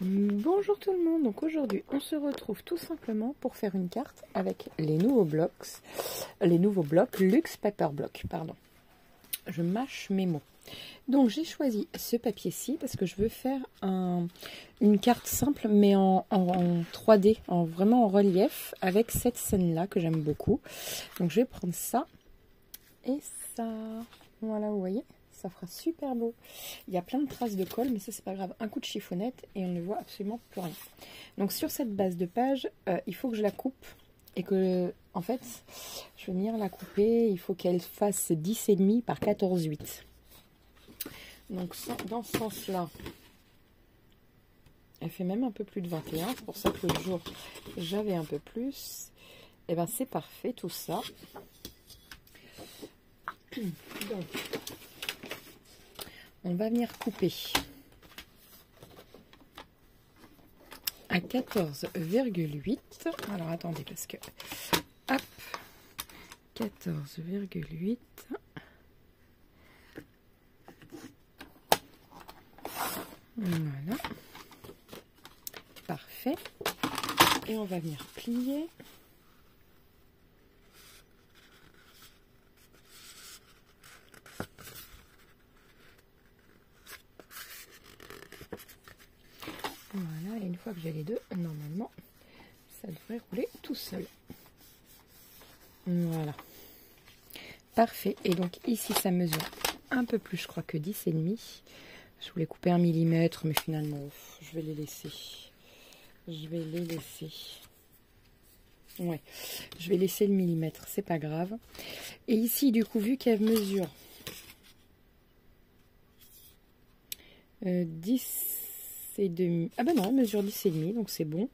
Bonjour tout le monde, donc aujourd'hui on se retrouve tout simplement pour faire une carte avec les nouveaux blocs Luxe Paper Block, pardon. Je mâche mes mots. Donc j'ai choisi ce papier-ci parce que je veux faire une carte simple mais en 3D, vraiment en relief avec cette scène-là que j'aime beaucoup. Donc je vais prendre ça et ça, voilà vous voyez. Ça fera super beau. Il y a plein de traces de colle, mais ça c'est pas grave. Un coup de chiffonnette et on ne voit absolument plus rien. Donc sur cette base de page, il faut que je la coupe et que, en fait, je vais venir la couper. Il faut qu'elle fasse 10,5 par 14,8. Donc dans ce sens-là, elle fait même un peu plus de 21. C'est pour ça que l'autre jour j'avais un peu plus. Et ben c'est parfait tout ça. Donc on va venir couper à 14,8. Alors attendez parce que hop, 14,8. Voilà. Parfait. Et on va venir plier. Voilà, et une fois que j'ai les deux, normalement, ça devrait rouler tout seul. Voilà. Parfait. Et donc ici, ça mesure un peu plus, je crois, que 10,5. Je voulais couper 1 mm, mais finalement, je vais les laisser. Je vais les laisser. Ouais, je vais laisser le millimètre, c'est pas grave. Et ici, du coup, vu qu'elle mesure 10,5. Ah ben non, elle mesure 10,5, donc c'est bon.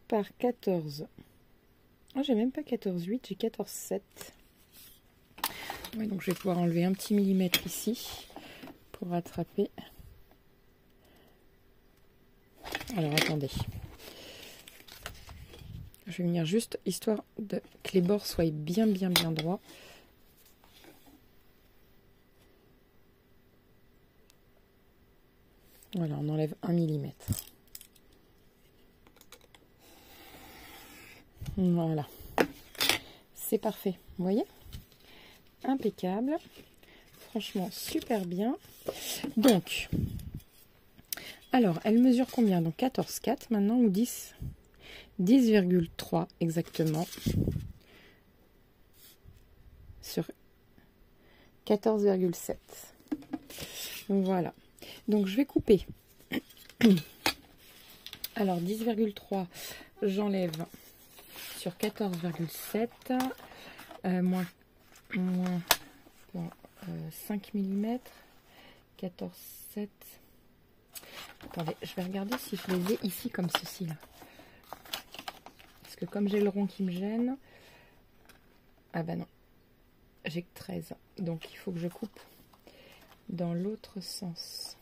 Par 14. Oh, j'ai même pas 14,8, j'ai 14,7. Ouais, donc je vais pouvoir enlever un petit millimètre ici pour rattraper. Alors attendez. Je vais venir juste, histoire que les bords soient bien droits. Voilà, on enlève 1 mm. Voilà. C'est parfait, vous voyez? Impeccable. Franchement, super bien. Donc, alors, elle mesure combien? Donc 14,4 maintenant ou 10? 10,3 exactement. Sur 14,7. Voilà. Donc je vais couper. Alors 10,3, j'enlève sur 14,7 moins 5 mm. 14,7. Attendez, je vais regarder si je les ai ici comme ceci là. Parce que comme j'ai le rond qui me gêne. Ah bah non. J'ai que 13. Donc il faut que je coupe dans l'autre sens.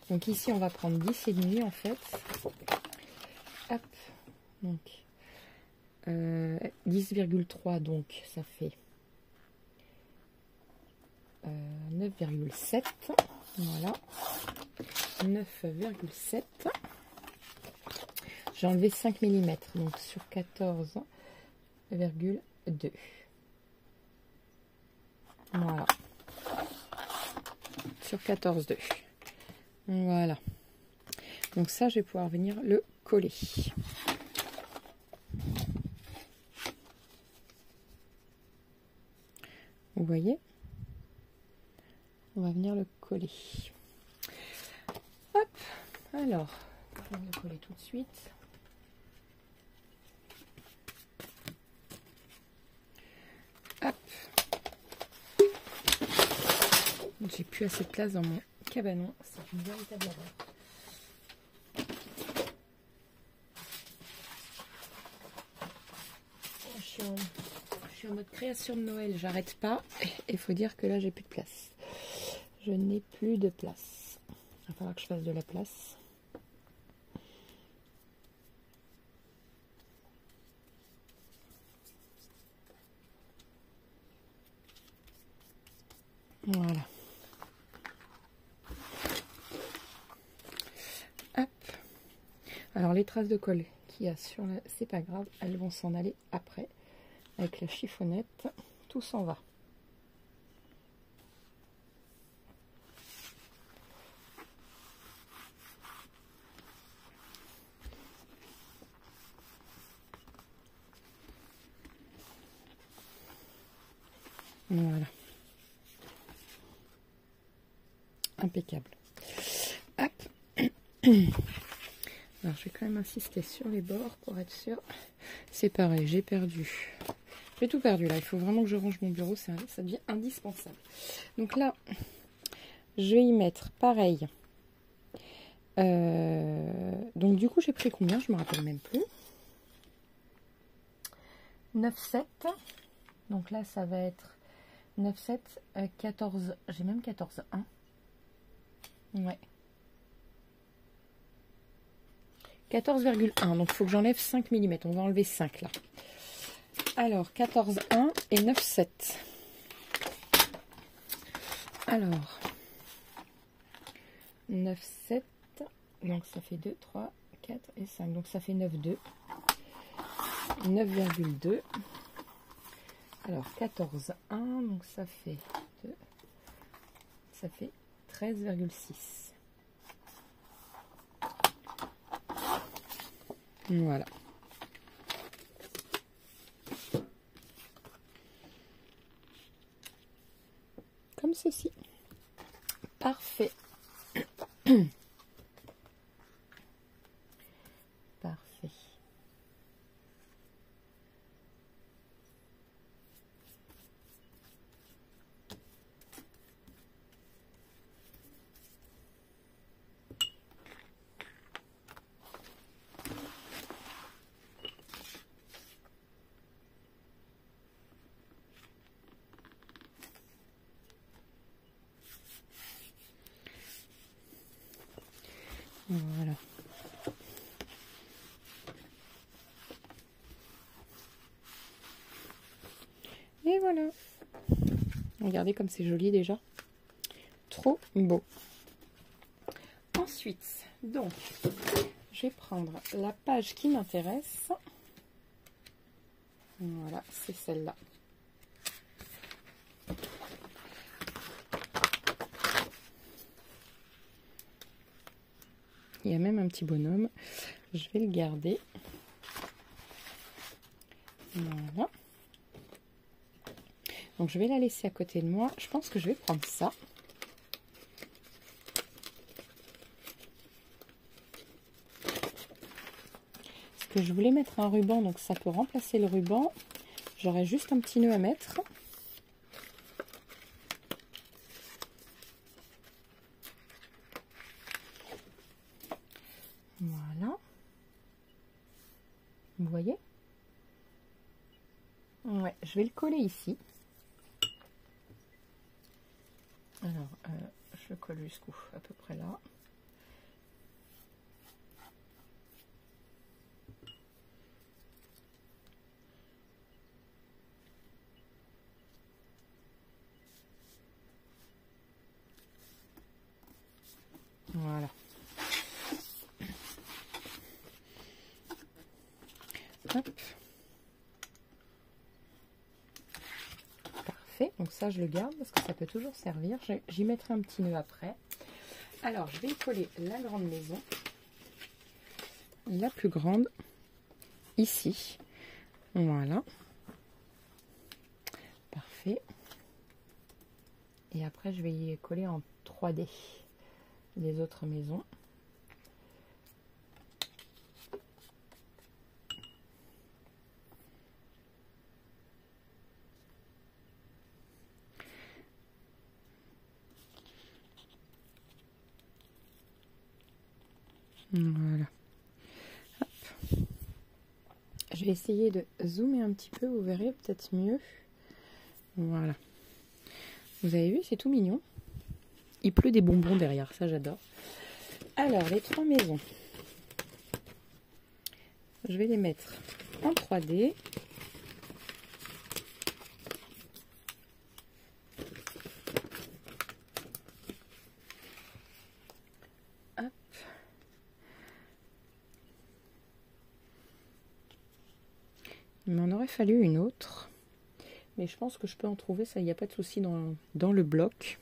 Donc ici on va prendre 10,5 en fait. Hop. Donc 10,3 donc ça fait 9,7. Voilà. 9,7. J'ai enlevé 5 mm donc sur 14,2. Voilà. Sur 14,2. Voilà. Donc ça, je vais pouvoir venir le coller. Vous voyez? On va venir le coller. Hop. Alors, je vais le coller tout de suite. Hop. J'ai plus assez de place dans mon cabanon. C'est une véritable erreur. Je suis en mode création de Noël. J'arrête pas. Et il faut dire que là, j'ai plus de place. Je n'ai plus de place. Il va falloir que je fasse de la place. Voilà. Hop. Alors les traces de colle qu'il y a sur la... c'est pas grave, elles vont s'en aller après. Avec la chiffonnette, tout s'en va. Voilà. Impeccable. Hop. Alors je vais quand même insister sur les bords pour être sûr. C'est pareil, j'ai perdu. J'ai tout perdu là. Il faut vraiment que je range mon bureau. Ça devient indispensable. Donc là, je vais y mettre pareil. Donc du coup, j'ai pris combien? Je me rappelle même plus. 9,7. Donc là, ça va être 9,7, 14. J'ai même 14,1. Ouais. 14,1. Donc il faut que j'enlève 5 mm. On va enlever 5 là. Alors 14,1 et 9,7. Alors 9,7. Donc ça fait 2, 3, 4 et 5. Donc ça fait 9,2. 9,2. Alors 14,1. Donc ça fait 2. Ça fait 13,6. Voilà. Comme ceci. Parfait. Parfait. Voilà. Et voilà. Regardez comme c'est joli déjà. Trop beau. Ensuite, donc, je vais prendre la page qui m'intéresse. Voilà, c'est celle-là. Il y a même un petit bonhomme. Je vais le garder. Voilà. Donc je vais la laisser à côté de moi. Je pense que je vais prendre ça. Parce que je voulais mettre un ruban, donc ça peut remplacer le ruban. J'aurai juste un petit nœud à mettre. Voilà. Vous voyez? Ouais, je vais le coller ici. Alors, je le colle jusqu'où? À peu près là. Voilà. Hop. Parfait. Donc ça, je le garde parce que ça peut toujours servir. J'y mettrai un petit nœud après. Alors, je vais coller la grande maison. La plus grande. Ici. Voilà. Parfait. Et après, je vais y coller en 3D les autres maisons. Voilà. Hop. Je vais essayer de zoomer un petit peu, vous verrez peut-être mieux. Voilà. Vous avez vu, c'est tout mignon. Il pleut des bonbons derrière, ça j'adore. Alors, les 3 maisons. Je vais les mettre en 3D. Hop. Il m'en aurait fallu une autre. Mais je pense que je peux en trouver, ça, il n'y a pas de souci dans le bloc.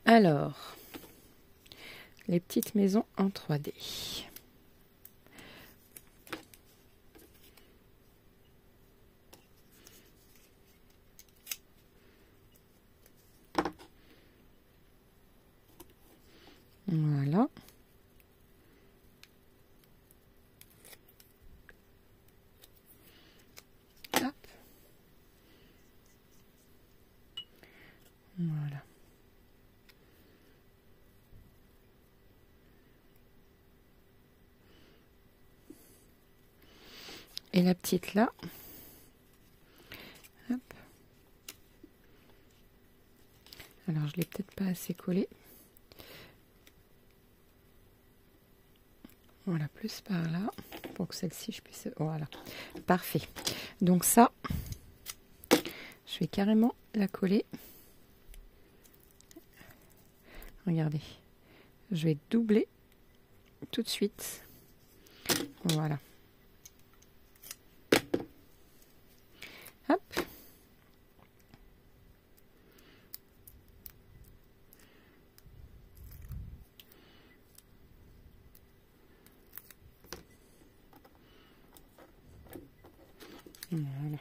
Alors, les petites maisons en 3D. Voilà. Hop. Voilà. Et la petite là. Hop. Alors je l'ai peut-être pas assez collé. Voilà, plus par là, pour que celle-ci, je puisse... Voilà, parfait. Donc ça, je vais carrément la coller. Regardez, je vais doubler tout de suite. Voilà. Hop. Voilà.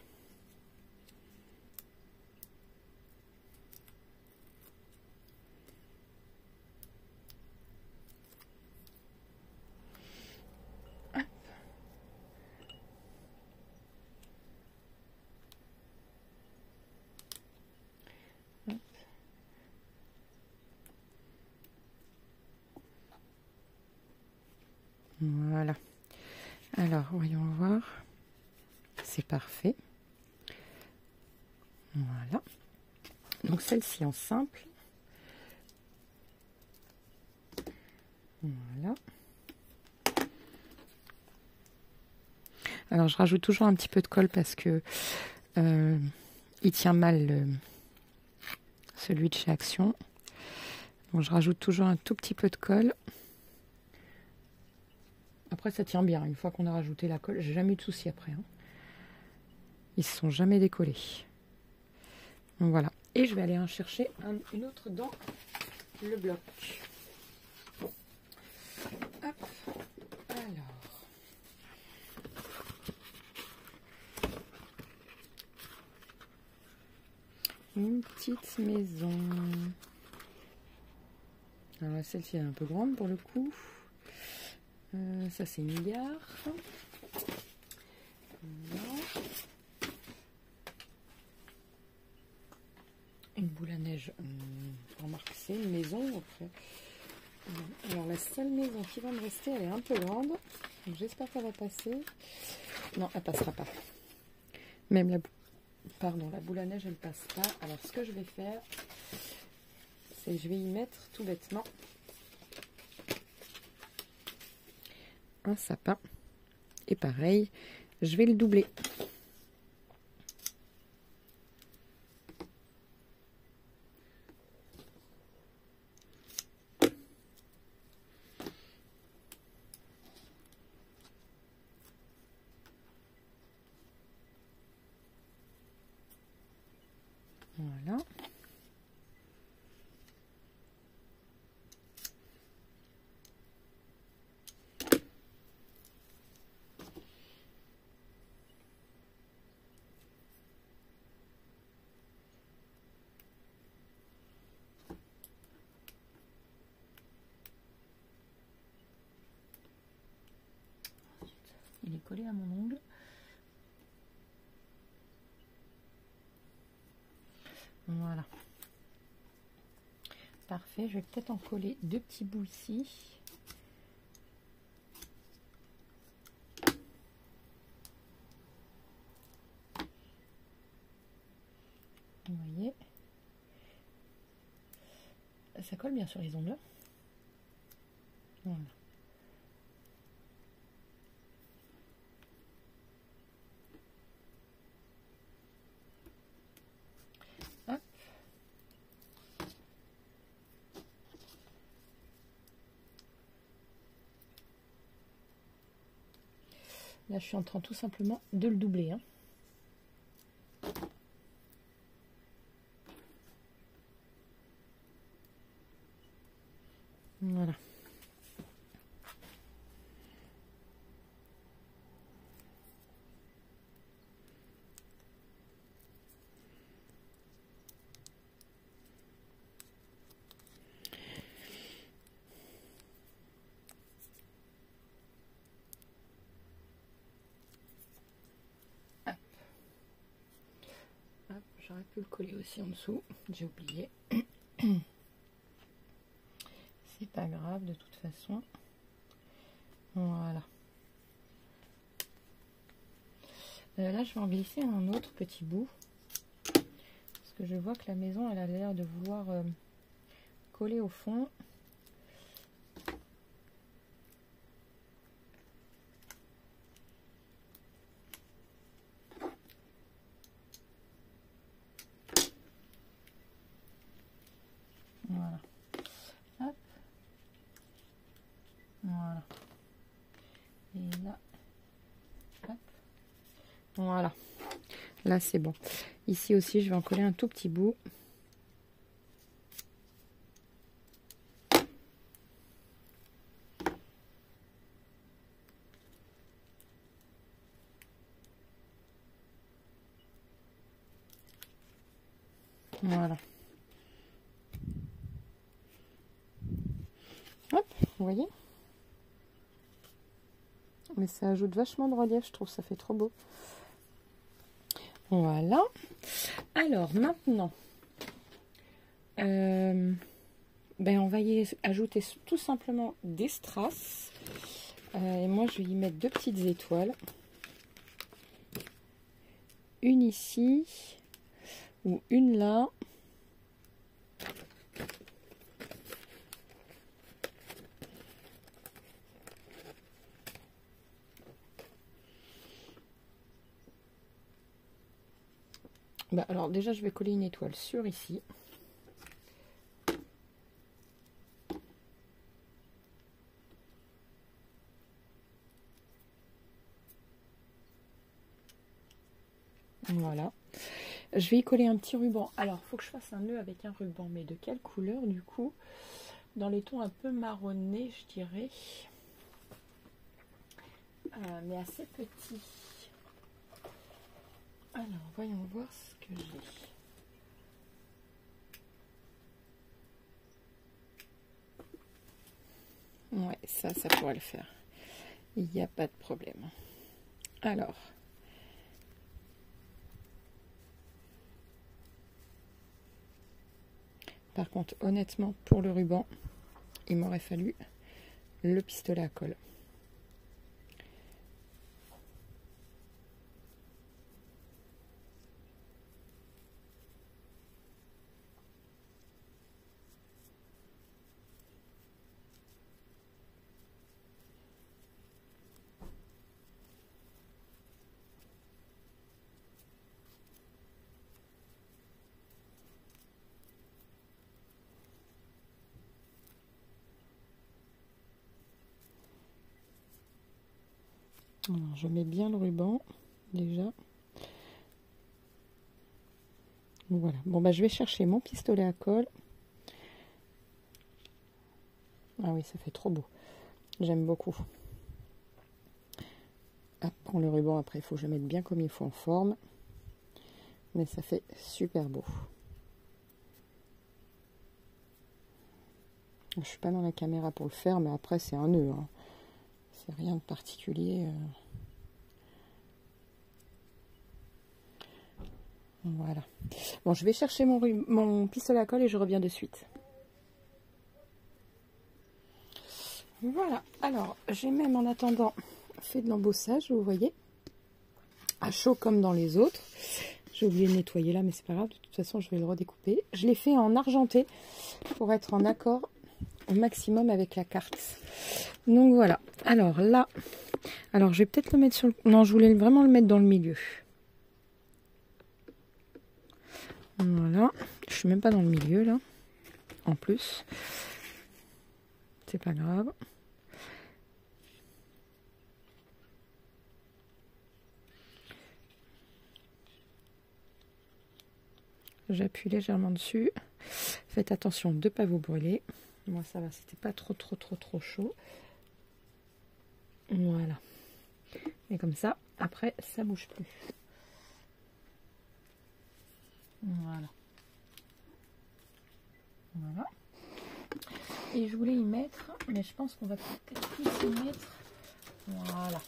Hop. Hop. Voilà. Alors, voyons voir. C'est parfait. Voilà. Donc celle-ci en simple. Voilà. Alors je rajoute toujours un petit peu de colle parce que il tient mal celui de chez Action. Donc je rajoute toujours un tout petit peu de colle. Après ça tient bien. Une fois qu'on a rajouté la colle, j'ai jamais eu de soucis après. Hein. Ils se sont jamais décollés. Donc voilà. Et je vais aller en chercher une autre dans le bloc. Hop. Alors. Une petite maison. Alors celle-ci est un peu grande pour le coup. Ça c'est une gare. Voilà. Une boule à neige. Remarque, c'est une maison. Après. Alors la seule maison qui va me rester, elle est un peu grande. J'espère qu'elle va passer. Non, elle passera pas. Même la boule à neige, elle passe pas. Alors ce que je vais faire, c'est que je vais y mettre tout bêtement un sapin. Et pareil, je vais le doubler. Voilà. Il est collé à mon ongle. Voilà. Parfait. Je vais peut-être en coller deux petits bouts ici. Vous voyez. Ça colle bien sur les ongles. Voilà. Hop. Là, je suis en train tout simplement de le doubler. Hein. Voilà. J'aurais pu le coller aussi en dessous, j'ai oublié. C'est pas grave de toute façon. Voilà. Là, je vais en glisser un autre petit bout. Parce que je vois que la maison, elle a l'air de vouloir coller au fond. Voilà. Hop. Voilà. Et là. Hop. Voilà. Là, c'est bon. Ici aussi, je vais en coller un tout petit bout. Voilà. Hop, vous voyez? Mais ça ajoute vachement de relief, je trouve, ça fait trop beau. Voilà. Alors, maintenant, on va y ajouter tout simplement des strass. Et moi, je vais y mettre 2 petites étoiles. Une ici, ou une là. Alors déjà, je vais coller une étoile sur ici. Voilà. Je vais y coller un petit ruban. Alors, il faut que je fasse un nœud avec un ruban. Mais de quelle couleur, du coup? Dans les tons un peu marronnés, je dirais. Mais assez petit. Alors, voyons voir ce que j'ai. Ouais, ça pourrait le faire. Il n'y a pas de problème. Alors. Par contre, honnêtement, pour le ruban, il m'aurait fallu le pistolet à colle. Alors, je mets bien le ruban déjà. Voilà. Bon, je vais chercher mon pistolet à colle. Ah oui, ça fait trop beau. J'aime beaucoup. Ah, prends le ruban après, il faut que je le mette bien comme il faut en forme. Mais ça fait super beau. Je suis pas dans la caméra pour le faire, mais après c'est un nœud. Hein. C'est rien de particulier. Voilà. Bon, je vais chercher mon pistolet à colle et je reviens de suite. Voilà. Alors, j'ai même en attendant fait de l'embossage, vous voyez. À chaud comme dans les autres. J'ai oublié de nettoyer là, mais c'est pas grave. De toute façon, je vais le redécouper. Je l'ai fait en argenté pour être en accord au maximum avec la carte. Donc voilà. Alors là, je vais peut-être le mettre sur le... Non, je voulais vraiment le mettre dans le milieu. Voilà. Je suis même pas dans le milieu là. En plus. C'est pas grave. j'appuie légèrement dessus. Faites attention de ne pas vous brûler. Moi ça va, c'était pas trop chaud. Voilà. Et comme ça, après, ça bouge plus. Voilà. Voilà. Et je voulais y mettre, mais je pense qu'on va peut-être plus y mettre. Voilà.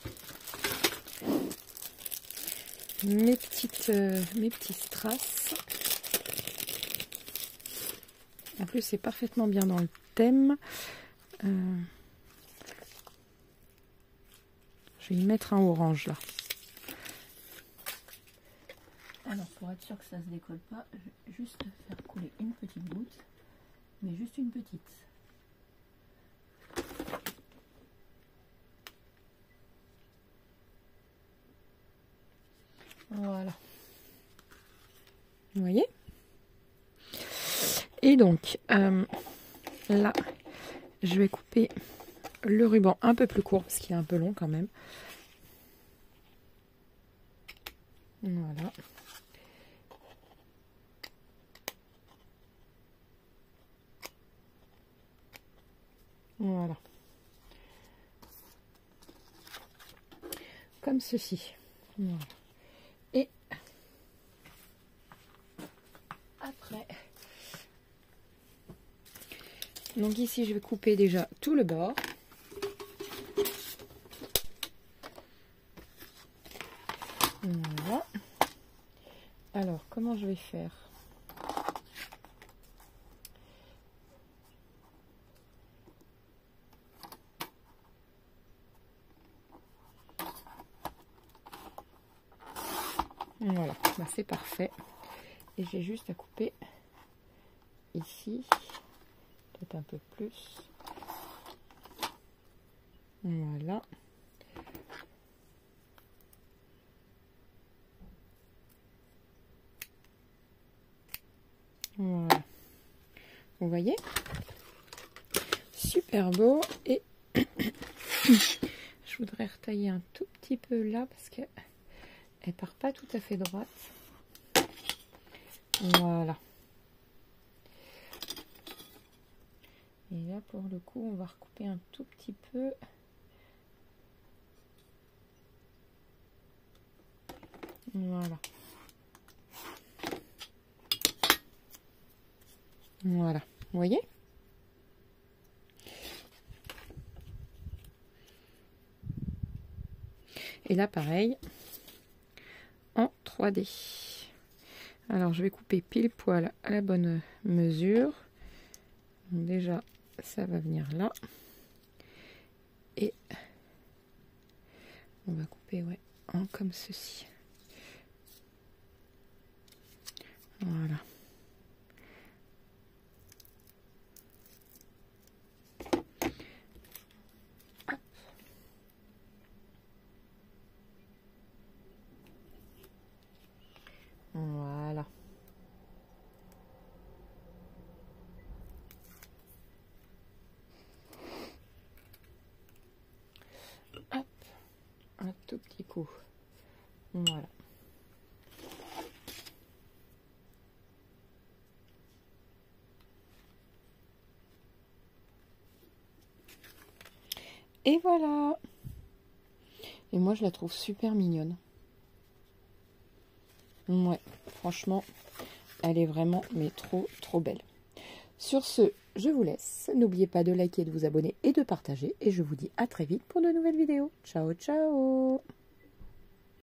Mes petits strass. En plus, c'est parfaitement bien dans le thème. Je vais y mettre un orange là. Alors, pour être sûr que ça ne se décolle pas, je vais juste faire couler une petite goutte, mais juste une petite. Voilà. Vous voyez? Et donc, là, je vais couper le ruban un peu plus court, parce qu'il est un peu long quand même. Voilà. Voilà. Comme ceci. Voilà. Et après, donc ici je vais couper déjà tout le bord. Voilà. Alors, comment je vais faire? Voilà, bah, c'est parfait. Et j'ai juste à couper ici, peut-être un peu plus. Voilà. Voilà. Vous voyez? Super beau. Et je voudrais retailler un tout petit peu là parce que elle part pas tout à fait droite. Voilà. Et là, pour le coup, on va recouper un tout petit peu. Voilà. Voilà. Vous voyez? Et là, pareil, en 3D. Alors, je vais couper pile poil à la bonne mesure. Donc, déjà, ça va venir là. Et on va couper, ouais, en comme ceci. Voilà. Hop. Voilà. Hop. Un tout petit coup. Voilà. Et voilà. Et moi, je la trouve super mignonne. Ouais, franchement, elle est vraiment, mais trop belle. Sur ce, je vous laisse. N'oubliez pas de liker, de vous abonner et de partager. Et je vous dis à très vite pour de nouvelles vidéos. Ciao, ciao!